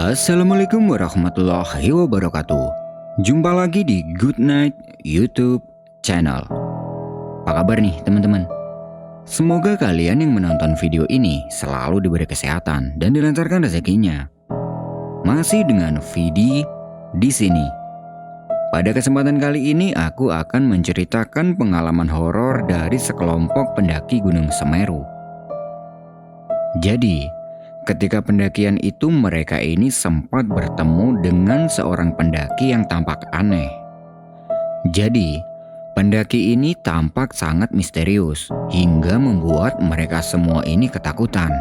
Assalamualaikum warahmatullahi wabarakatuh. Jumpa lagi di Good Night YouTube channel. Apa kabar nih teman-teman? Semoga kalian yang menonton video ini selalu diberi kesehatan dan dilancarkan rezekinya. Masih dengan Vidi di sini. Pada kesempatan kali ini aku akan menceritakan pengalaman horor dari sekelompok pendaki Gunung Semeru. Jadi, ketika pendakian itu mereka ini sempat bertemu dengan seorang pendaki yang tampak aneh. Jadi, pendaki ini tampak sangat misterius hingga membuat mereka semua ini ketakutan.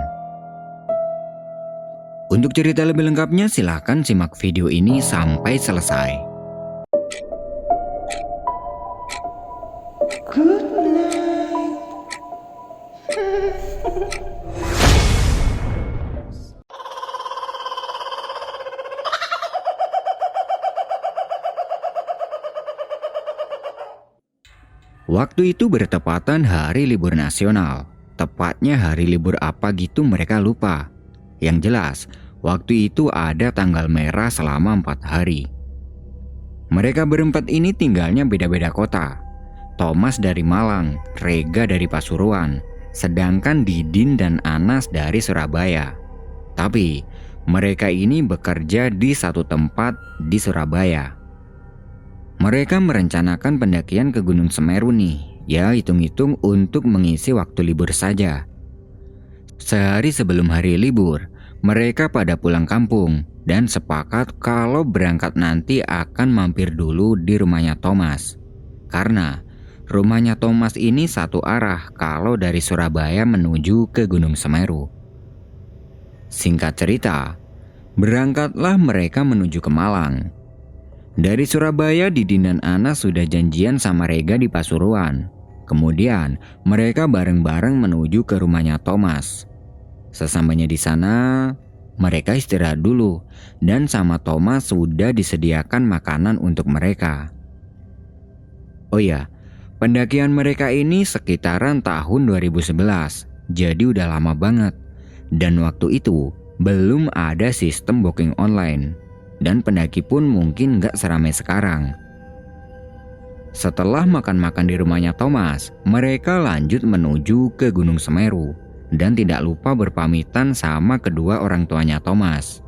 Untuk cerita lebih lengkapnya silahkan simak video ini sampai selesai. Good night. Waktu itu bertepatan hari libur nasional. Tepatnya hari libur apa gitu mereka lupa. Yang jelas, waktu itu ada tanggal merah selama 4 hari. Mereka berempat ini tinggalnya beda-beda kota. Thomas dari Malang, Rega dari Pasuruan, sedangkan Didin dan Anas dari Surabaya. Tapi, mereka ini bekerja di satu tempat di Surabaya. Mereka merencanakan pendakian ke Gunung Semeru nih, ya hitung-hitung untuk mengisi waktu libur saja. Sehari sebelum hari libur, mereka pada pulang kampung dan sepakat kalau berangkat nanti akan mampir dulu di rumahnya Thomas. Karena rumahnya Thomas ini satu arah kalau dari Surabaya menuju ke Gunung Semeru. Singkat cerita, berangkatlah mereka menuju ke Malang. Dari Surabaya, Didin dan Anas sudah janjian sama Rega di Pasuruan. Kemudian, mereka bareng-bareng menuju ke rumahnya Thomas. Sesampainya di sana, mereka istirahat dulu dan sama Thomas sudah disediakan makanan untuk mereka. Oh ya, pendakian mereka ini sekitaran tahun 2011, jadi udah lama banget. Dan waktu itu, belum ada sistem booking online. Dan pendaki pun mungkin gak seramai sekarang. Setelah makan-makan di rumahnya Thomas, mereka lanjut menuju ke Gunung Semeru dan tidak lupa berpamitan sama kedua orang tuanya Thomas.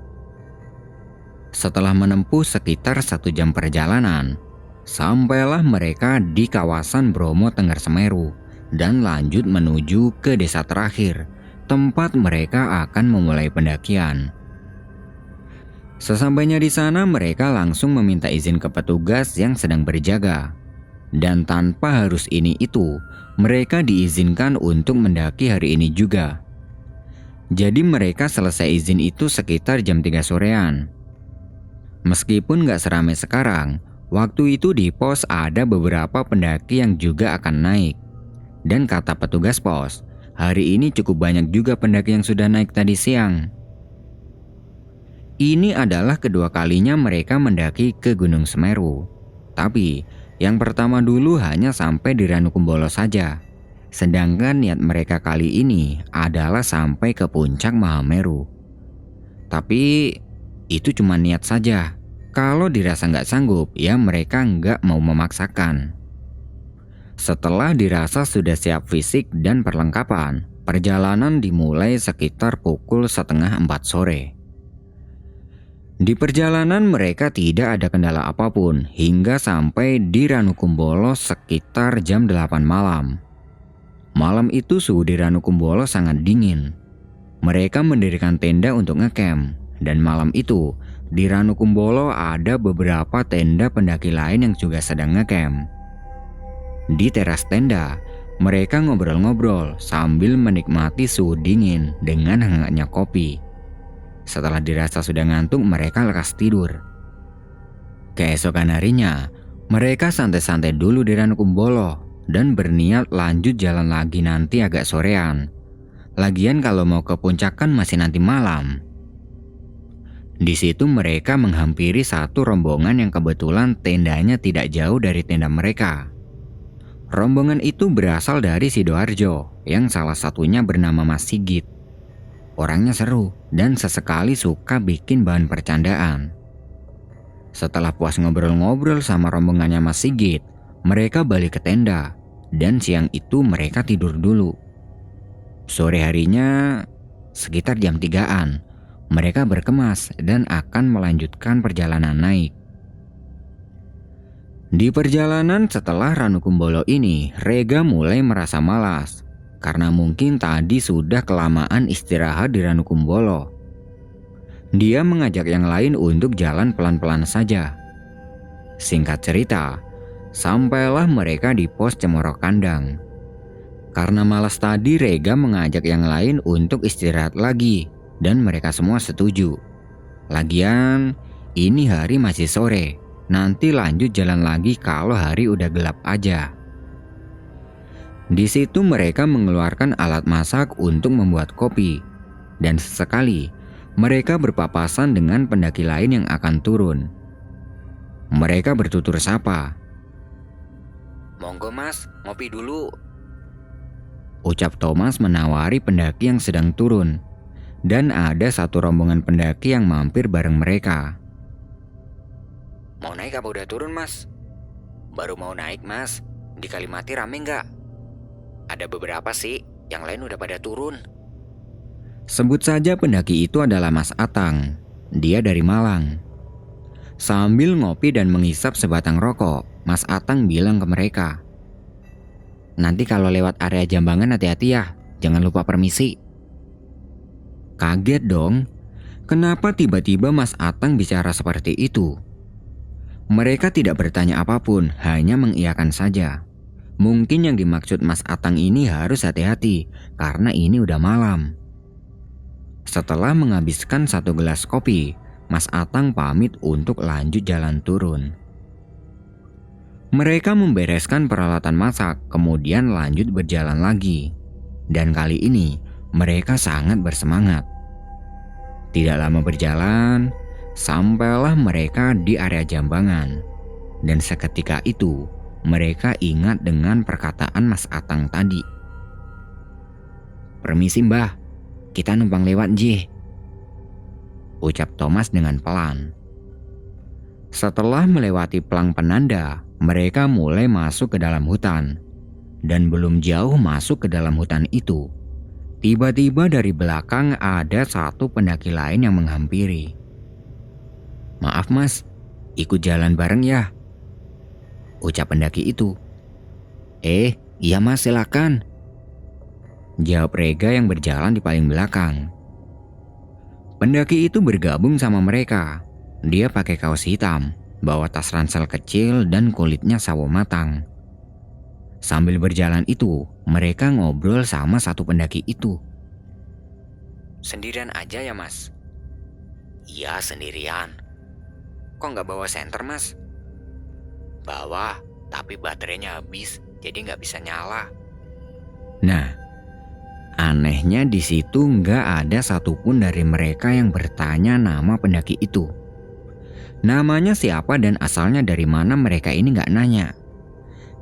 Setelah menempuh sekitar 1 jam perjalanan, sampailah mereka di kawasan Bromo Tengger Semeru dan lanjut menuju ke desa terakhir, tempat mereka akan memulai pendakian. Sesampainya di sana, mereka langsung meminta izin ke petugas yang sedang berjaga. Dan tanpa harus ini itu, mereka diizinkan untuk mendaki hari ini juga. Jadi mereka selesai izin itu sekitar jam 3 sorean. Meskipun gak seramai sekarang, waktu itu di pos ada beberapa pendaki yang juga akan naik. Dan kata petugas pos, hari ini cukup banyak juga pendaki yang sudah naik tadi siang. Ini adalah kedua kalinya mereka mendaki ke Gunung Semeru. Tapi, yang pertama dulu hanya sampai di Ranukumbolo saja. Sedangkan niat mereka kali ini adalah sampai ke puncak Mahameru. Tapi, itu cuma niat saja. Kalau dirasa nggak sanggup, ya mereka nggak mau memaksakan. Setelah dirasa sudah siap fisik dan perlengkapan, perjalanan dimulai sekitar pukul 3:30 sore. Di perjalanan mereka tidak ada kendala apapun hingga sampai di Ranukumbolo sekitar jam 8 malam. Malam itu suhu di Ranukumbolo sangat dingin. Mereka mendirikan tenda untuk ngecamp dan malam itu di Ranukumbolo ada beberapa tenda pendaki lain yang juga sedang ngecamp. Di teras tenda, mereka ngobrol-ngobrol sambil menikmati suhu dingin dengan hangatnya kopi. Setelah dirasa sudah ngantuk, mereka lekas tidur. Keesokan harinya, mereka santai-santai dulu di Ranukumbolo dan berniat lanjut jalan lagi nanti agak sorean. Lagian kalau mau ke puncak kan masih nanti malam. Di situ mereka menghampiri satu rombongan yang kebetulan tendanya tidak jauh dari tenda mereka. Rombongan itu berasal dari Sidoarjo, yang salah satunya bernama Mas Sigit. Orangnya seru dan sesekali suka bikin bahan percandaan. Setelah puas ngobrol-ngobrol sama rombongannya Mas Sigit, mereka balik ke tenda dan siang itu mereka tidur dulu. Sore harinya, sekitar jam 3-an, mereka berkemas dan akan melanjutkan perjalanan naik. Di perjalanan setelah Ranukumbolo ini, Rega mulai merasa malas karena mungkin tadi sudah kelamaan istirahat di Ranukumbolo. Dia mengajak yang lain untuk jalan pelan-pelan saja. Singkat cerita, sampailah mereka di pos Cemoro Kandang. Karena malas tadi, Rega mengajak yang lain untuk istirahat lagi dan mereka semua setuju. Lagian, ini hari masih sore. Nanti lanjut jalan lagi kalau hari udah gelap aja. Di situ mereka mengeluarkan alat masak untuk membuat kopi. Dan sesekali mereka berpapasan dengan pendaki lain yang akan turun. Mereka bertutur sapa. "Monggo mas, ngopi dulu," ucap Thomas menawari pendaki yang sedang turun. Dan ada satu rombongan pendaki yang mampir bareng mereka. "Mau naik apa udah turun mas?" "Baru mau naik mas, di Kalimati rame nggak?" "Ada beberapa sih, yang lain udah pada turun." Sebut saja pendaki itu adalah Mas Atang. Dia dari Malang. Sambil ngopi dan menghisap sebatang rokok, Mas Atang bilang ke mereka, "Nanti kalau lewat area Jambangan hati-hati ya, jangan lupa permisi." Kaget dong, kenapa tiba-tiba Mas Atang bicara seperti itu? Mereka tidak bertanya apapun, hanya mengiyakan saja. Mungkin yang dimaksud Mas Atang ini harus hati-hati, karena ini udah malam. Setelah menghabiskan 1 gelas kopi, Mas Atang pamit untuk lanjut jalan turun. Mereka membereskan peralatan masak, kemudian lanjut berjalan lagi. Dan kali ini, mereka sangat bersemangat. Tidak lama berjalan, sampailah mereka di area Jambangan. Dan seketika itu, mereka ingat dengan perkataan Mas Atang tadi. "Permisi mbah, kita numpang lewat Jih," ucap Thomas dengan pelan. Setelah melewati pelang penanda, mereka mulai masuk ke dalam hutan. Dan belum jauh masuk ke dalam hutan itu, tiba-tiba dari belakang ada satu pendaki lain yang menghampiri. "Maaf mas, ikut jalan bareng ya?" ucap pendaki itu. Iya mas, silakan," jawab Rega yang berjalan di paling belakang. Pendaki itu bergabung sama mereka. Dia pakai kaos hitam, bawa tas ransel kecil dan kulitnya sawo matang. Sambil berjalan itu, mereka ngobrol sama satu pendaki itu. "Sendirian aja ya mas?" "Iya sendirian." "Kok nggak bawa senter mas?" "Bawa, tapi baterainya habis, jadi nggak bisa nyala." Nah, anehnya di situ nggak ada satupun dari mereka yang bertanya nama pendaki itu. Namanya siapa dan asalnya dari mana mereka ini nggak nanya.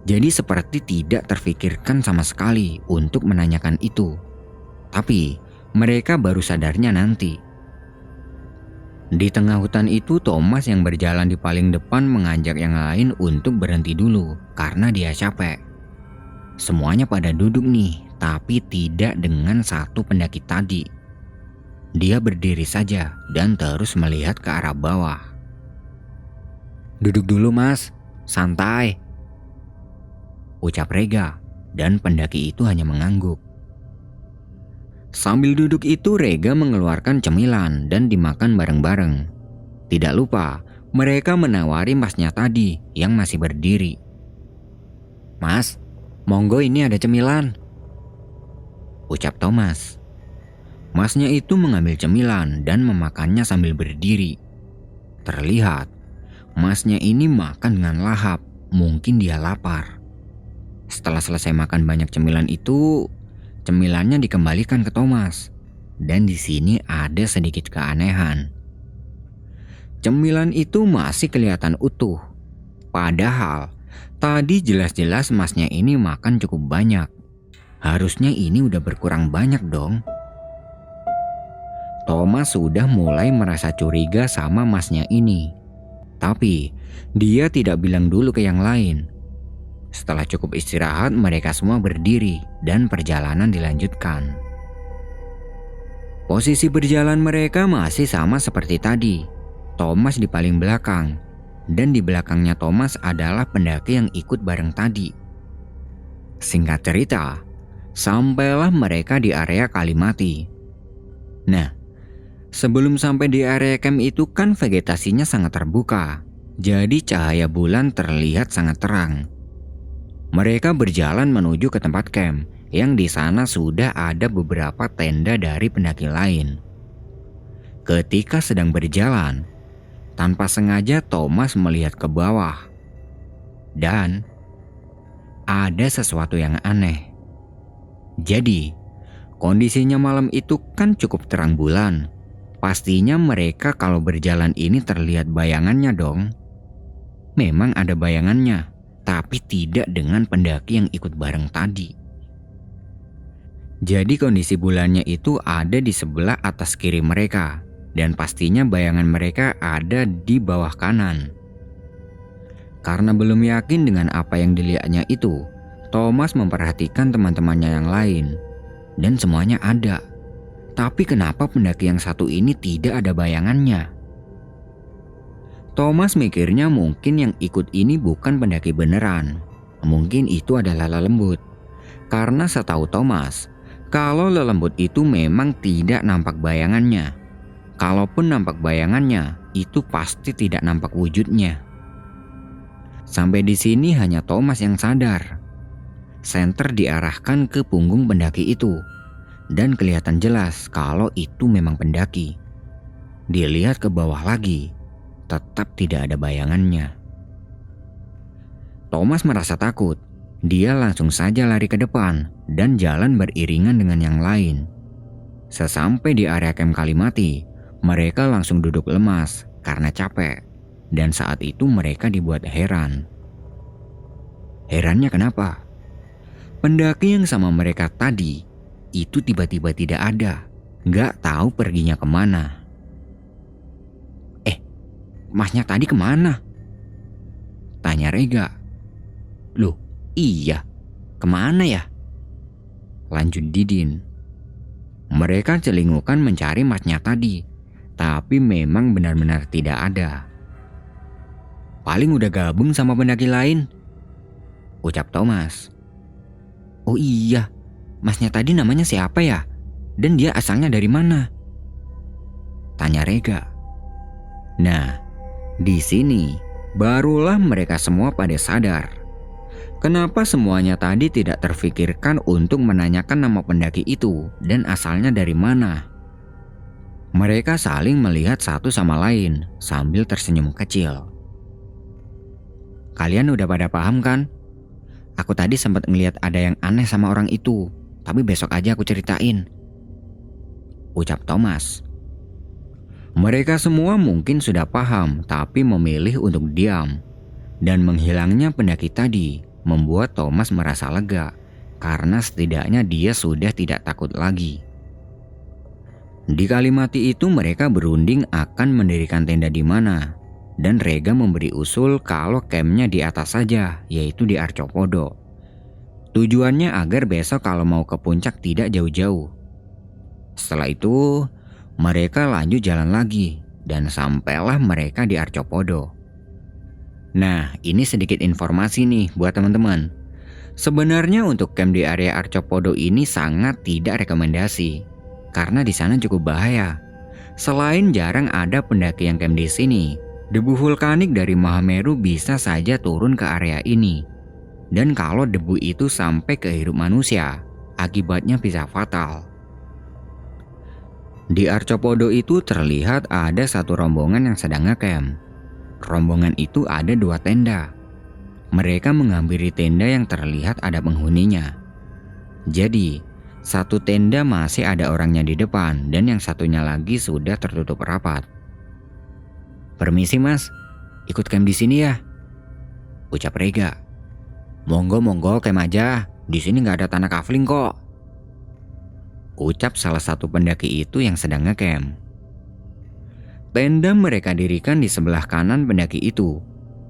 Jadi seperti tidak terfikirkan sama sekali untuk menanyakan itu. Tapi mereka baru sadarnya nanti. Di tengah hutan itu, Thomas yang berjalan di paling depan mengajak yang lain untuk berhenti dulu karena dia capek. Semuanya pada duduk nih, tapi tidak dengan satu pendaki tadi. Dia berdiri saja dan terus melihat ke arah bawah. "Duduk dulu mas, santai," ucap Rega, dan pendaki itu hanya mengangguk. Sambil duduk itu, Rega mengeluarkan cemilan dan dimakan bareng-bareng. Tidak lupa, mereka menawari masnya tadi yang masih berdiri. "Mas, monggo ini ada cemilan," ucap Thomas. Masnya itu mengambil cemilan dan memakannya sambil berdiri. Terlihat, masnya ini makan dengan lahap, mungkin dia lapar. Setelah selesai makan banyak cemilan itu, cemilannya dikembalikan ke Thomas. Dan di sini ada sedikit keanehan. Cemilan itu masih kelihatan utuh. Padahal tadi jelas-jelas masnya ini makan cukup banyak. Harusnya ini udah berkurang banyak dong. Thomas sudah mulai merasa curiga sama masnya ini. Tapi dia tidak bilang dulu ke yang lain. Setelah cukup istirahat, mereka semua berdiri dan perjalanan dilanjutkan. Posisi berjalan mereka masih sama seperti tadi. Thomas di paling belakang, dan di belakangnya Thomas adalah pendaki yang ikut bareng tadi. Singkat cerita, sampailah mereka di area Kalimati. Nah, sebelum sampai di area camp itu kan vegetasinya sangat terbuka, jadi cahaya bulan terlihat sangat terang. Mereka berjalan menuju ke tempat camp, yang di sana sudah ada beberapa tenda dari pendaki lain. Ketika sedang berjalan, tanpa sengaja Thomas melihat ke bawah. Dan ada sesuatu yang aneh. Jadi, kondisinya malam itu kan cukup terang bulan. Pastinya mereka kalau berjalan ini terlihat bayangannya dong. Memang ada bayangannya, tapi tidak dengan pendaki yang ikut bareng tadi. Jadi kondisi bulannya itu ada di sebelah atas kiri mereka, dan pastinya bayangan mereka ada di bawah kanan. Karena belum yakin dengan apa yang dilihatnya itu, Thomas memperhatikan teman-temannya yang lain, dan semuanya ada. Tapi kenapa pendaki yang satu ini tidak ada bayangannya? Thomas mikirnya mungkin yang ikut ini bukan pendaki beneran. Mungkin itu adalah lelembut. Karena setahu Thomas, kalau lelembut itu memang tidak nampak bayangannya. Kalaupun nampak bayangannya, itu pasti tidak nampak wujudnya. Sampai di sini hanya Thomas yang sadar. Senter diarahkan ke punggung pendaki itu, dan kelihatan jelas kalau itu memang pendaki. Dilihat ke bawah lagi, tetap tidak ada bayangannya. Thomas merasa takut. Dia langsung saja lari ke depan dan jalan beriringan dengan yang lain. Sesampai di area camp Kalimati, mereka langsung duduk lemas karena capek. Dan saat itu mereka dibuat heran. Herannya kenapa? Pendaki yang sama mereka tadi itu tiba-tiba tidak ada. Gak tahu perginya kemana. Masnya tadi kemana? Tanya Rega. Loh, iya, kemana ya? Lanjut Didin. Mereka celingukan mencari masnya tadi, tapi memang benar-benar tidak ada. Paling udah gabung sama pendaki lain, ucap Thomas. Oh iya, masnya tadi namanya siapa ya? Dan dia asalnya dari mana? Tanya Rega. Nah, di sini barulah mereka semua pada sadar. Kenapa semuanya tadi tidak terfikirkan untuk menanyakan nama pendaki itu dan asalnya dari mana? Mereka saling melihat satu sama lain sambil tersenyum kecil. Kalian udah pada paham kan? Aku tadi sempat ngelihat ada yang aneh sama orang itu, tapi besok aja aku ceritain, ucap Thomas. Mereka semua mungkin sudah paham, tapi memilih untuk diam. Dan menghilangnya pendaki tadi membuat Thomas merasa lega, karena setidaknya dia sudah tidak takut lagi. Di Kalimati itu mereka berunding akan mendirikan tenda di mana, dan Rega memberi usul kalau campnya di atas saja, yaitu di Arcopodo. Tujuannya agar besok kalau mau ke puncak tidak jauh-jauh. Setelah itu, mereka lanjut jalan lagi dan sampailah mereka di Arcopodo. Nah, ini sedikit informasi nih buat teman-teman. Sebenarnya untuk camp di area Arcopodo ini sangat tidak rekomendasi karena di sana cukup bahaya. Selain jarang ada pendaki yang camp di sini, debu vulkanik dari Mahameru bisa saja turun ke area ini. Dan kalau debu itu sampai ke hidup manusia, akibatnya bisa fatal. Di Arcopodo itu terlihat ada satu rombongan yang sedang ngecamp. Rombongan itu ada 2 tenda. Mereka menghampiri tenda yang terlihat ada penghuninya. Jadi, satu tenda masih ada orangnya di depan dan yang satunya lagi sudah tertutup rapat. Permisi mas, ikut camp di sini ya, ucap Rega. Monggo camp aja, di sini nggak ada tanah kafling kok. ucap salah satu pendaki itu yang sedang ngecamp. Tenda mereka dirikan di sebelah kanan pendaki itu.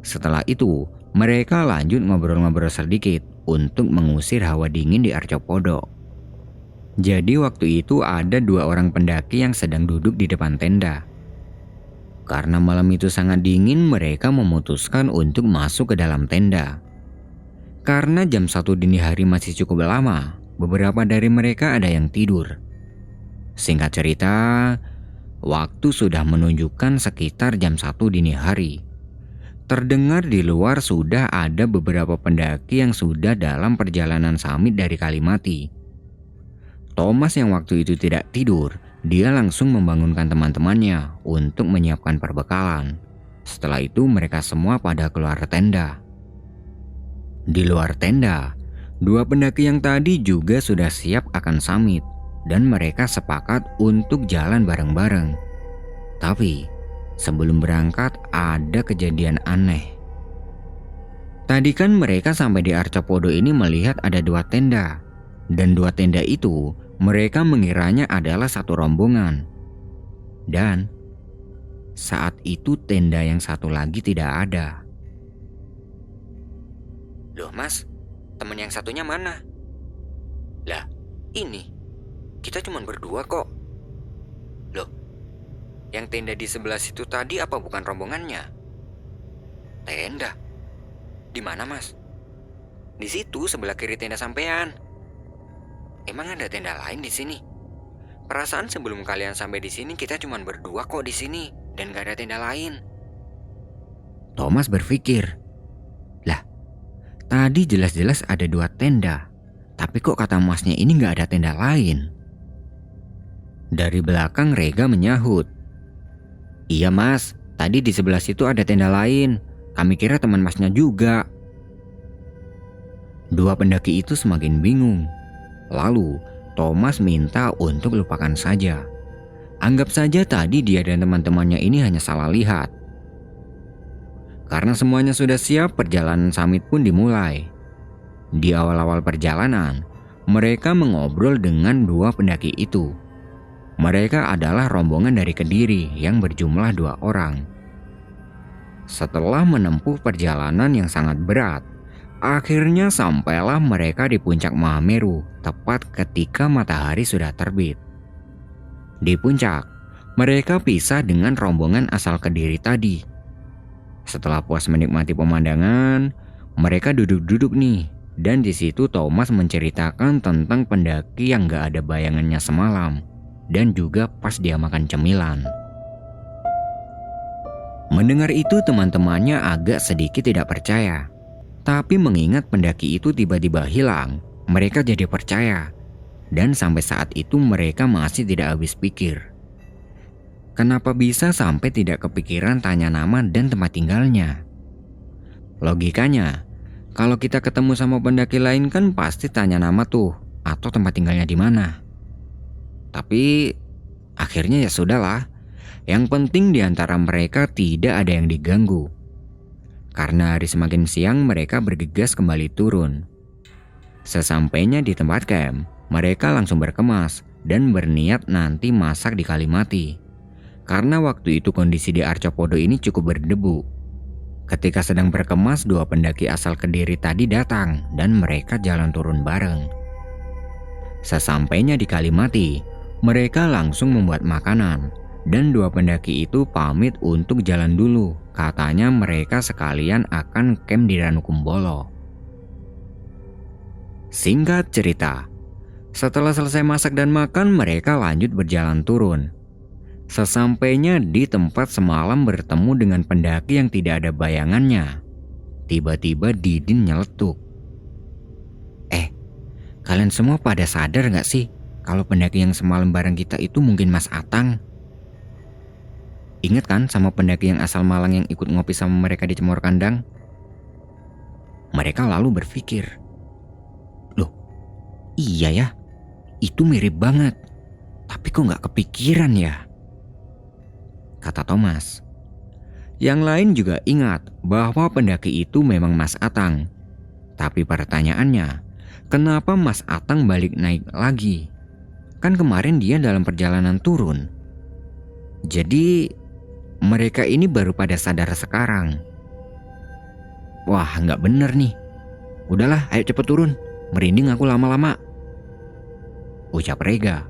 Setelah itu, mereka lanjut ngobrol-ngobrol sedikit untuk mengusir hawa dingin di Arcopodo. Jadi waktu itu ada 2 orang pendaki yang sedang duduk di depan tenda. Karena malam itu sangat dingin, mereka memutuskan untuk masuk ke dalam tenda. Karena jam 1 dini hari masih cukup lama, beberapa dari mereka ada yang tidur. Singkat cerita, waktu sudah menunjukkan sekitar jam 1 dini hari. Terdengar di luar sudah ada beberapa pendaki yang sudah dalam perjalanan summit dari Kalimati. Thomas yang waktu itu tidak tidur, dia langsung membangunkan teman-temannya untuk menyiapkan perbekalan. Setelah itu mereka semua pada keluar tenda. Di luar tenda, 2 pendaki yang tadi juga sudah siap akan summit dan mereka sepakat untuk jalan bareng-bareng. Tapi sebelum berangkat ada kejadian aneh. Tadi kan mereka sampai di Arcopodo ini melihat ada 2 tenda. Dan 2 tenda itu mereka mengiranya adalah satu rombongan. Dan saat itu tenda yang satu lagi tidak ada. Loh mas, temen yang satunya mana? Lah ini, kita cuma berdua kok. Loh, yang tenda di sebelah situ tadi apa bukan rombongannya? Tenda? Di mana mas? Di situ sebelah kiri tenda sampean. Emang ada tenda lain di sini? Perasaan sebelum kalian sampai di sini kita cuma berdua kok di sini dan gak ada tenda lain. Thomas berpikir, lah, tadi jelas-jelas ada 2 tenda, tapi kok kata masnya ini gak ada tenda lain? Dari belakang Rega menyahut, iya mas, tadi di sebelah situ ada tenda lain. Kami kira teman masnya juga. 2 pendaki itu semakin bingung. Lalu Thomas minta untuk lupakan saja. Anggap saja tadi dia dan teman-temannya ini hanya salah lihat. Karena semuanya sudah siap, perjalanan summit pun dimulai. Di awal-awal perjalanan, mereka mengobrol dengan 2 pendaki itu. Mereka adalah rombongan dari Kediri yang berjumlah 2 orang. Setelah menempuh perjalanan yang sangat berat, akhirnya sampailah mereka di puncak Mahameru tepat ketika matahari sudah terbit. Di puncak, mereka pisah dengan rombongan asal Kediri tadi. Setelah puas menikmati pemandangan, mereka duduk-duduk nih. Dan di situ Thomas menceritakan tentang pendaki yang gak ada bayangannya semalam. Dan juga pas dia makan cemilan. Mendengar itu teman-temannya agak sedikit tidak percaya. Tapi mengingat pendaki itu tiba-tiba hilang, mereka jadi percaya. Dan sampai saat itu mereka masih tidak habis pikir. Kenapa bisa sampai tidak kepikiran tanya nama dan tempat tinggalnya? Logikanya, kalau kita ketemu sama pendaki lain kan pasti tanya nama tuh atau tempat tinggalnya di mana. Tapi akhirnya ya sudahlah. Yang penting di antara mereka tidak ada yang diganggu. Karena hari semakin siang mereka bergegas kembali turun. Sesampainya di tempat camp, mereka langsung berkemas dan berniat nanti masak di Kalimati. Karena waktu itu kondisi di Arcopodo ini cukup berdebu. Ketika sedang berkemas, 2 pendaki asal Kediri tadi datang dan mereka jalan turun bareng. Sesampainya di Kalimati, mereka langsung membuat makanan. Dan 2 pendaki itu pamit untuk jalan dulu. Katanya mereka sekalian akan camp di Ranukumbolo. Singkat cerita, setelah selesai masak dan makan, mereka lanjut berjalan turun. Sesampainya di tempat semalam bertemu dengan pendaki yang tidak ada bayangannya. Tiba-tiba Didin nyeletuk. Kalian semua pada sadar gak sih kalau pendaki yang semalam bareng kita itu mungkin Mas Atang? Ingat kan sama pendaki yang asal Malang yang ikut ngopi sama mereka di Cemor Kandang? Mereka lalu berpikir, loh iya ya, itu mirip banget. Tapi kok gak kepikiran ya? Kata Thomas. Yang lain juga ingat bahwa pendaki itu memang Mas Atang. Tapi pertanyaannya, kenapa Mas Atang balik naik lagi? Kan kemarin dia dalam perjalanan turun. Jadi mereka ini baru pada sadar sekarang. Wah, nggak bener nih. Udahlah, ayo cepet turun. Merinding aku lama-lama, ucap Rega.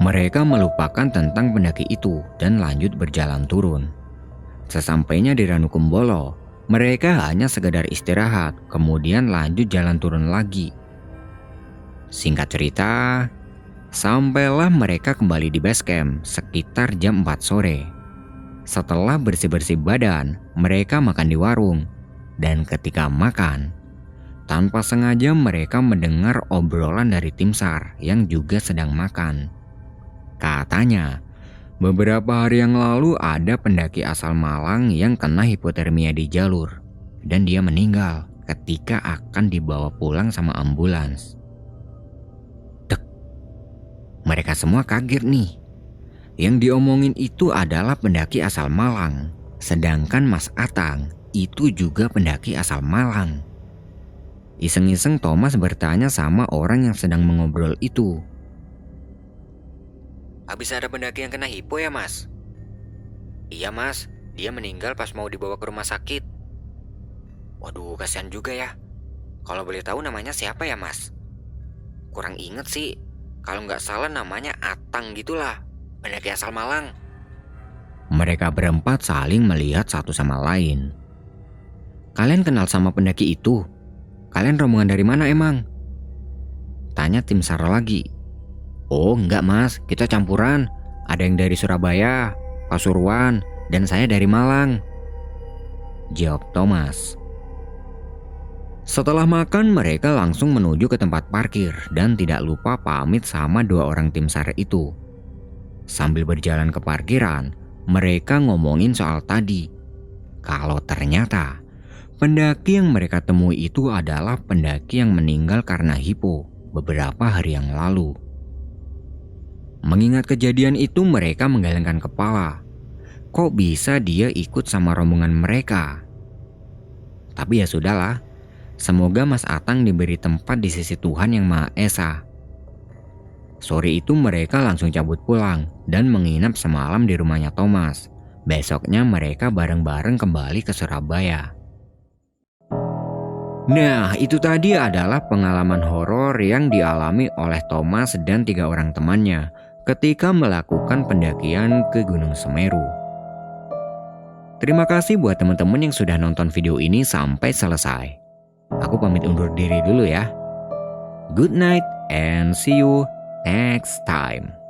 Mereka melupakan tentang pendaki itu dan lanjut berjalan turun. Sesampainya di Ranukumbolo, mereka hanya sekedar istirahat, kemudian lanjut jalan turun lagi. Singkat cerita, sampailah mereka kembali di base camp sekitar jam 4 sore. Setelah bersih-bersih badan, mereka makan di warung. Dan ketika makan, tanpa sengaja mereka mendengar obrolan dari tim SAR yang juga sedang makan. Katanya, beberapa hari yang lalu ada pendaki asal Malang yang kena hipotermia di jalur. Dan dia meninggal ketika akan dibawa pulang sama ambulans. Mereka semua kaget nih. Yang diomongin itu adalah pendaki asal Malang. Sedangkan Mas Atang itu juga pendaki asal Malang. Iseng-iseng Thomas bertanya sama orang yang sedang mengobrol itu. Habis ada pendaki yang kena hipo ya mas? Iya mas, dia meninggal pas mau dibawa ke rumah sakit. Waduh, kasihan juga ya. Kalau boleh tahu namanya siapa ya mas? Kurang inget sih. Kalau nggak salah namanya Atang gitulah, pendaki asal Malang. Mereka berempat saling melihat satu sama lain. Kalian kenal sama pendaki itu? Kalian rombongan dari mana emang? Tanya tim SAR lagi. Oh enggak mas, kita campuran. Ada yang dari Surabaya, Pasuruan, dan saya dari Malang, jawab Thomas. Setelah makan, mereka langsung menuju ke tempat parkir dan tidak lupa pamit sama dua orang tim SAR itu. Sambil berjalan ke parkiran, mereka ngomongin soal tadi. Kalau ternyata pendaki yang mereka temui itu adalah pendaki yang meninggal karena hipo beberapa hari yang lalu. Mengingat kejadian itu, mereka menggelengkan kepala. Kok bisa dia ikut sama rombongan mereka? Tapi ya sudahlah. Semoga Mas Atang diberi tempat di sisi Tuhan Yang Maha Esa. Sore itu mereka langsung cabut pulang dan menginap semalam di rumahnya Thomas. Besoknya mereka bareng-bareng kembali ke Surabaya. Nah, itu tadi adalah pengalaman horor yang dialami oleh Thomas dan 3 orang temannya ketika melakukan pendakian ke Gunung Semeru. Terima kasih buat teman-teman yang sudah nonton video ini sampai selesai. Aku pamit undur diri dulu ya. Good night and see you next time.